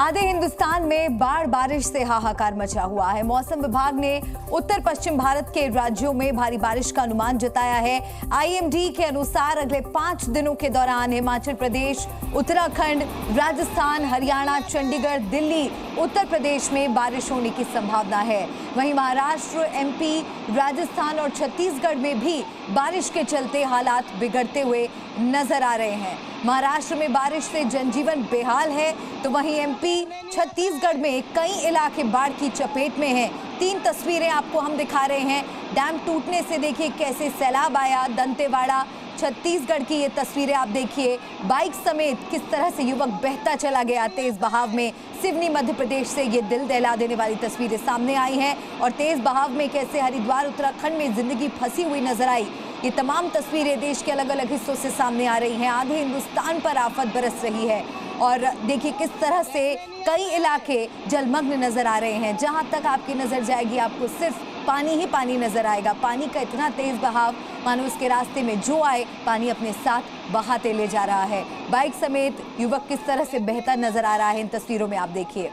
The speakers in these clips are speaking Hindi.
आधे हिंदुस्तान में बाढ़ बारिश से हाहाकार मचा हुआ है। मौसम विभाग ने उत्तर पश्चिम भारत के राज्यों में भारी बारिश का अनुमान जताया है। आईएमडी के अनुसार अगले 5 दिनों के दौरान हिमाचल प्रदेश, उत्तराखंड, राजस्थान, हरियाणा, चंडीगढ़, दिल्ली, उत्तर प्रदेश में बारिश होने की संभावना है। वहीं महाराष्ट्र, एमपी, राजस्थान और छत्तीसगढ़ में भी बारिश के चलते हालात बिगड़ते हुए नजर आ रहे हैं। महाराष्ट्र में बारिश से जनजीवन बेहाल है, तो वहीं एमपी, छत्तीसगढ़ में कई इलाके बाढ़ की चपेट में हैं। 3 तस्वीरें आपको हम दिखा रहे हैं। डैम टूटने से देखिए कैसे सैलाब आया। दंतेवाड़ा, छत्तीसगढ़ की ये तस्वीरें आप देखिए। बाइक समेत किस तरह से युवक बहता चला गया तेज बहाव में। सिवनी मध्य प्रदेश से ये दिल दहला देने वाली तस्वीरें सामने आई हैं और तेज बहाव में कैसे हरिद्वार उत्तराखंड में जिंदगी फंसी हुई नजर आई। ये तमाम तस्वीरें देश के अलग अलग हिस्सों से सामने आ रही हैं। आधे हिंदुस्तान पर आफत बरस रही है और देखिए किस तरह से कई इलाके जलमग्न नजर आ रहे हैं। जहां तक आपकी नजर जाएगी आपको सिर्फ पानी ही पानी नजर आएगा। पानी का इतना तेज बहाव मानो उसके रास्ते में जो आए पानी अपने साथ बहाते ले जा रहा है। बाइक समेत युवक किस तरह से बहता नजर आ रहा है इन तस्वीरों में आप देखिए।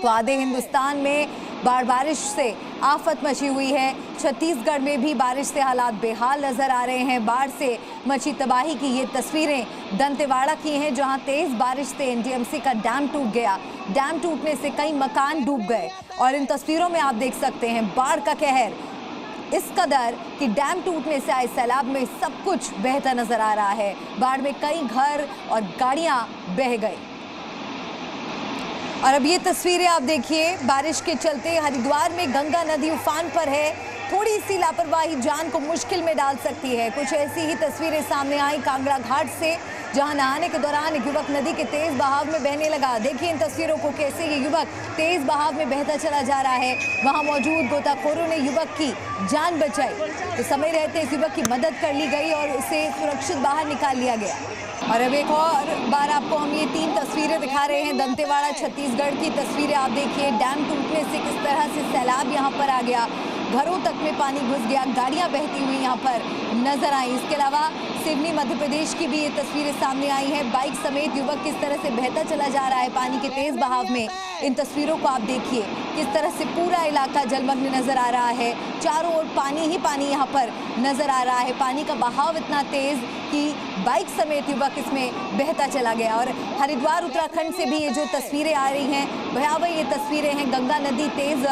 तो आधे हिंदुस्तान में बाढ़ बारिश से आफत मची हुई है। छत्तीसगढ़ में भी बारिश से हालात बेहाल नजर आ रहे हैं। बाढ़ से मची तबाही की ये तस्वीरें दंतेवाड़ा की हैं, जहां तेज बारिश से एनडीएमसी का डैम टूट गया। डैम टूटने से कई मकान डूब गए और इन तस्वीरों में आप देख सकते हैं बाढ़ का कहर इस कदर कि डैम टूटने से आए सैलाब में सब कुछ बहता नजर आ रहा है। बाढ़ में कई घर और गाड़ियां बह गई। और अब ये तस्वीरें आप देखिए। बारिश के चलते हरिद्वार में गंगा नदी उफान पर है। थोड़ी सी लापरवाही जान को मुश्किल में डाल सकती है। कुछ ऐसी ही तस्वीरें सामने आई कांगड़ा घाट से, जहां नहाने के दौरान एक युवक नदी के तेज बहाव में बहने लगा। देखिए इन तस्वीरों को, कैसे ये युवक तेज बहाव में बहता चला जा रहा है। वहां मौजूद गोताखोरों ने युवक की जान बचाई, तो समय रहते इस युवक की मदद कर ली गई और उसे सुरक्षित बाहर निकाल लिया गया। और अब एक और बार आपको हम ये 3 तस्वीरें दिखा रहे हैं। दंतेवाड़ा छत्तीसगढ़ की तस्वीरें आप देखिए। डैम टूटने से किस तरह से सैलाब यहाँ पर आ गया, घरों तक में पानी घुस गया, गाड़ियां बहती हुई यहाँ पर नजर आई। इसके अलावा सिवनी मध्य प्रदेश की भी ये तस्वीरें सामने आई हैं। बाइक समेत युवक किस तरह से बहता चला जा रहा है पानी के तेज बहाव में। इन तस्वीरों को आप देखिए किस तरह से पूरा इलाका जलमग्न नजर आ रहा है। चारों ओर पानी ही पानी यहाँ पर नजर आ रहा है। पानी का बहाव इतना तेज कि बाइक समेत युवक इसमें बहता चला गया। और हरिद्वार उत्तराखंड से भी ये जो तस्वीरें आ रही हैं, भयावह ये तस्वीरें हैं। गंगा नदी तेज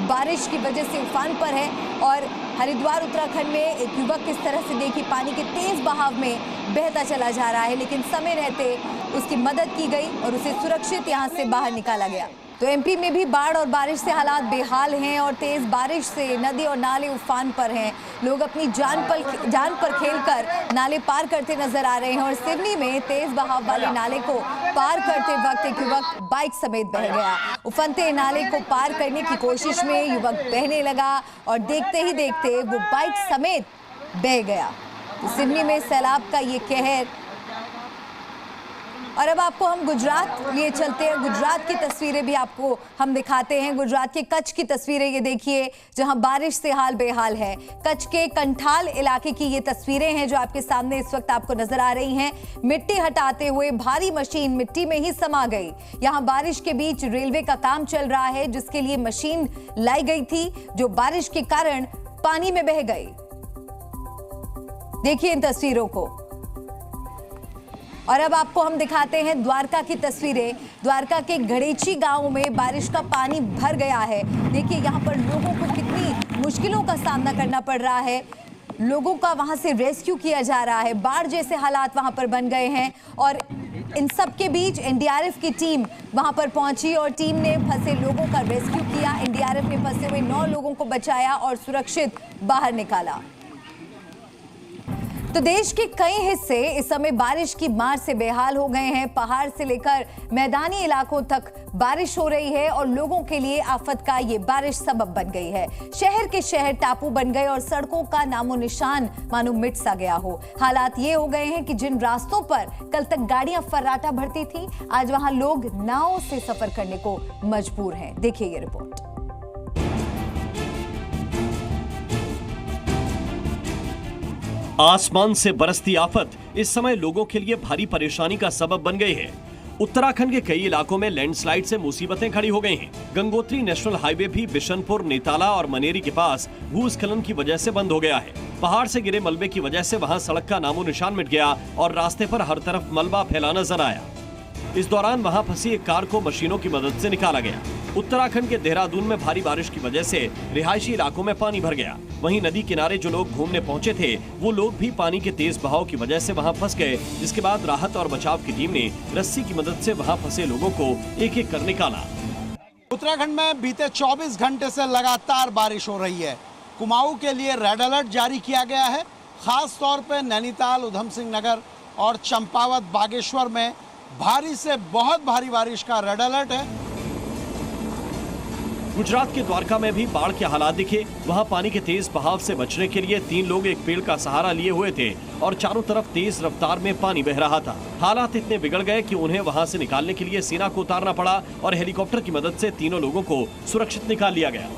बारिश की वजह से उफान पर है और हरिद्वार उत्तराखंड में एक युवक किस तरह से देखिए पानी के तेज बहाव में बहता चला जा रहा है, लेकिन समय रहते उसकी मदद की गई और उसे सुरक्षित यहाँ से बाहर निकाला गया। तो एमपी में भी बाढ़ और बारिश से हालात बेहाल हैं और तेज बारिश से नदी और नाले उफान पर हैं। लोग अपनी जान पर खेलकर नाले पार करते नजर आ रहे हैं और सिवनी में तेज बहाव वाले नाले को पार करते वक्त एक युवक बाइक समेत बह गया। उफनते नाले को पार करने की कोशिश में युवक बहने लगा और देखते ही देखते वो बाइक समेत बह गया। तो सिवनी में सैलाब का ये कहर। और अब आपको हम गुजरात लिए चलते हैं। गुजरात की तस्वीरें भी आपको हम दिखाते हैं। गुजरात के कच्छ की तस्वीरें ये देखिए, जहां बारिश से हाल बेहाल है। कच्छ के कंठाल इलाके की ये तस्वीरें हैं जो आपके सामने इस वक्त आपको नजर आ रही हैं। मिट्टी हटाते हुए भारी मशीन मिट्टी में ही समा गई। यहां बारिश के बीच रेलवे का काम चल रहा है, जिसके लिए मशीन लाई गई थी, जो बारिश के कारण पानी में बह गई। देखिए इन तस्वीरों को। और अब आपको हम दिखाते हैं द्वारका की तस्वीरें। द्वारका के गड़ेची गांव में बारिश का पानी भर गया है। देखिए यहाँ पर लोगों को कितनी मुश्किलों का सामना करना पड़ रहा है। लोगों का वहां से रेस्क्यू किया जा रहा है। बाढ़ जैसे हालात वहां पर बन गए हैं और इन सब के बीच एनडीआरएफ की टीम वहां पर पहुंची और टीम ने फंसे लोगों का रेस्क्यू किया। एनडीआरएफ ने फंसे हुए 9 लोगों को बचाया और सुरक्षित बाहर निकाला। तो देश के कई हिस्से इस समय बारिश की मार से बेहाल हो गए हैं। पहाड़ से लेकर मैदानी इलाकों तक बारिश हो रही है और लोगों के लिए आफत का ये बारिश सबब बन गई है। शहर के शहर टापू बन गए और सड़कों का नामो निशान मानो मिट सा गया हो। हालात ये हो गए हैं कि जिन रास्तों पर कल तक गाड़ियां फर्राटा भरती थी, आज वहां लोग नाव से सफर करने को मजबूर हैं। देखिए ये रिपोर्ट। आसमान से बरसती आफत इस समय लोगों के लिए भारी परेशानी का सबब बन गई है। उत्तराखंड के कई इलाकों में लैंडस्लाइड से मुसीबतें खड़ी हो गई हैं। गंगोत्री नेशनल हाईवे भी बिशनपुर, नेताला और मनेरी के पास भूस्खलन की वजह से बंद हो गया है। पहाड़ से गिरे मलबे की वजह से वहां सड़क का नामो निशान मिट गया और रास्ते पर हर तरफ मलबा फैला नजर आया। इस दौरान वहां फंसी एक कार को मशीनों की मदद से निकाला गया। उत्तराखंड के देहरादून में भारी बारिश की वजह से रिहायशी इलाकों में पानी भर गया। वहीं नदी किनारे जो लोग घूमने पहुंचे थे वो लोग भी पानी के तेज बहाव की वजह से वहां फंस गए, जिसके बाद राहत और बचाव की टीम ने रस्सी की मदद से वहां फंसे लोगों को एक एक कर निकाला। उत्तराखंड में बीते 24 घंटे से लगातार बारिश हो रही है। कुमाऊं के लिए रेड अलर्ट जारी किया गया है। खास तौर पर नैनीताल, उधम सिंह नगर और चंपावत, बागेश्वर में भारी से बहुत भारी बारिश का रेड अलर्ट है। गुजरात के द्वारका में भी बाढ़ के हालात दिखे। वहां पानी के तेज बहाव से बचने के लिए 3 लोग एक पेड़ का सहारा लिए हुए थे और चारों तरफ तेज रफ्तार में पानी बह रहा था। हालात इतने बिगड़ गए कि उन्हें वहां से निकालने के लिए सेना को उतारना पड़ा और हेलीकॉप्टर की मदद से तीनों लोगों को सुरक्षित निकाल लिया गया।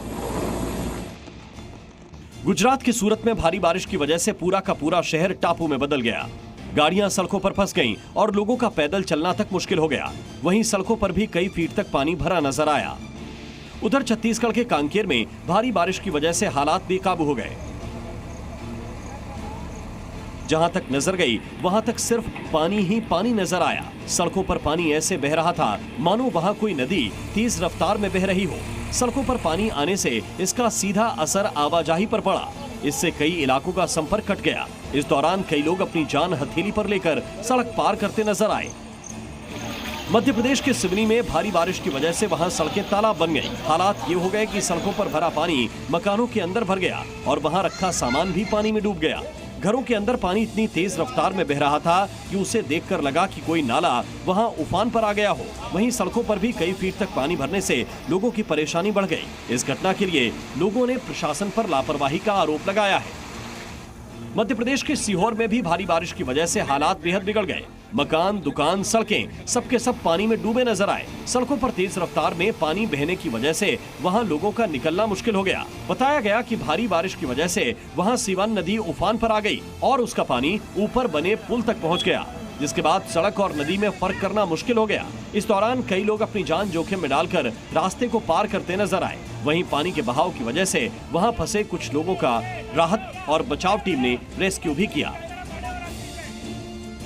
गुजरात के सूरत में भारी बारिश की वजह से पूरा का पूरा शहर टापू में बदल गया। गाड़ियां सड़कों पर फंस गईं और लोगों का पैदल चलना तक मुश्किल हो गया। वहीं सड़कों पर भी कई फीट तक पानी भरा नजर आया। उधर छत्तीसगढ़ के कांकेर में भारी बारिश की वजह से हालात बेकाबू हो गए। जहां तक नजर गई वहां तक सिर्फ पानी ही पानी नजर आया। सड़कों पर पानी ऐसे बह रहा था मानो वहां कोई नदी तेज रफ्तार में बह रही हो। सड़कों पर पानी आने से इसका सीधा असर आवाजाही पर पड़ा। इससे कई इलाकों का संपर्क कट गया। इस दौरान कई लोग अपनी जान हथेली पर लेकर सड़क पार करते नजर आए। मध्य प्रदेश के सिवनी में भारी बारिश की वजह से वहां सड़कें तालाब बन गईं। हालात ये हो गए कि सड़कों पर भरा पानी मकानों के अंदर भर गया और वहां रखा सामान भी पानी में डूब गया। घरों के अंदर पानी इतनी तेज रफ्तार में बह रहा था कि उसे देखकर लगा कि कोई नाला वहां उफान पर आ गया हो। वहीं सड़कों पर भी कई फीट तक पानी भरने से लोगों की परेशानी बढ़ गई। इस घटना के लिए लोगों ने प्रशासन पर लापरवाही का आरोप लगाया है। मध्य प्रदेश के सीहोर में भी भारी बारिश की वजह से हालात बेहद बिगड़ गए। मकान, दुकान, सड़कें सबके सब पानी में डूबे नजर आए। सड़कों पर तेज रफ्तार में पानी बहने की वजह से वहां लोगों का निकलना मुश्किल हो गया। बताया गया कि भारी बारिश की वजह से वहां सीवान नदी उफान पर आ गई और उसका पानी ऊपर बने पुल तक पहुंच गया, जिसके बाद सड़क और नदी में फर्क करना मुश्किल हो गया। इस दौरान कई लोग अपनी जान जोखिम में डालकर रास्ते को पार करते नजर आए। वहीं पानी के बहाव की वजह से वहां फंसे कुछ लोगों का राहत और बचाव टीम ने रेस्क्यू भी किया।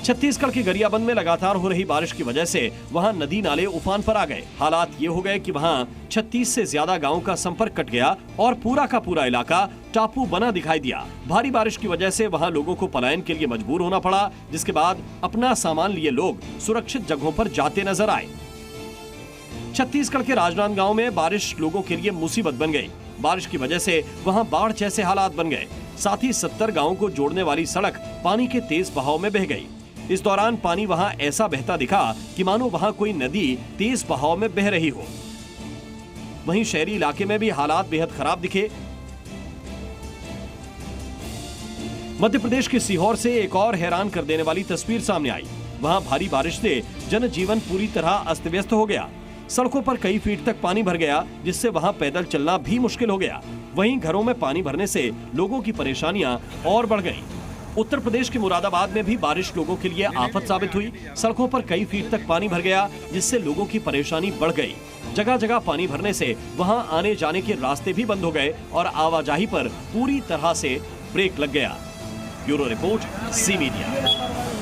छत्तीसगढ़ के गरियाबंद में लगातार हो रही बारिश की वजह से वहां नदी नाले उफान पर आ गए। हालात ये हो गए कि वहां 36 से ज्यादा गांवों का संपर्क कट गया और पूरा का पूरा इलाका टापू बना दिखाई दिया। भारी बारिश की वजह से वहां लोगों को पलायन के लिए मजबूर होना पड़ा, जिसके बाद अपना सामान लिए लोग सुरक्षित जगहों पर जाते नजर आए। छत्तीसगढ़ के राजनांदगांव में बारिश लोगों के लिए मुसीबत बन गई। बारिश की वजह से वहां बाढ़ जैसे हालात बन गए। साथ ही 70 गांवों को जोड़ने वाली सड़क पानी के तेज बहाव में बह गई। इस दौरान पानी वहां ऐसा बहता दिखा कि मानो वहां कोई नदी तेज बहाव में बह रही हो। वहीं शहरी इलाके में भी हालात बेहद खराब दिखे। मध्य प्रदेश के सीहोर से एक और हैरान कर देने वाली तस्वीर सामने आई। वहां भारी बारिश से जनजीवन पूरी तरह अस्त व्यस्त हो गया। सड़कों पर कई फीट तक पानी भर गया, जिससे वहां पैदल चलना भी मुश्किल हो गया। वहीं घरों में पानी भरने से लोगों की परेशानियां और बढ़ गईं। उत्तर प्रदेश के मुरादाबाद में भी बारिश लोगों के लिए आफत साबित हुई। सड़कों पर कई फीट तक पानी भर गया, जिससे लोगों की परेशानी बढ़ गई। जगह जगह पानी भरने से वहां आने जाने के रास्ते भी बंद हो गए और आवाजाही पर पूरी तरह से ब्रेक लग गया। Bureau report, C media.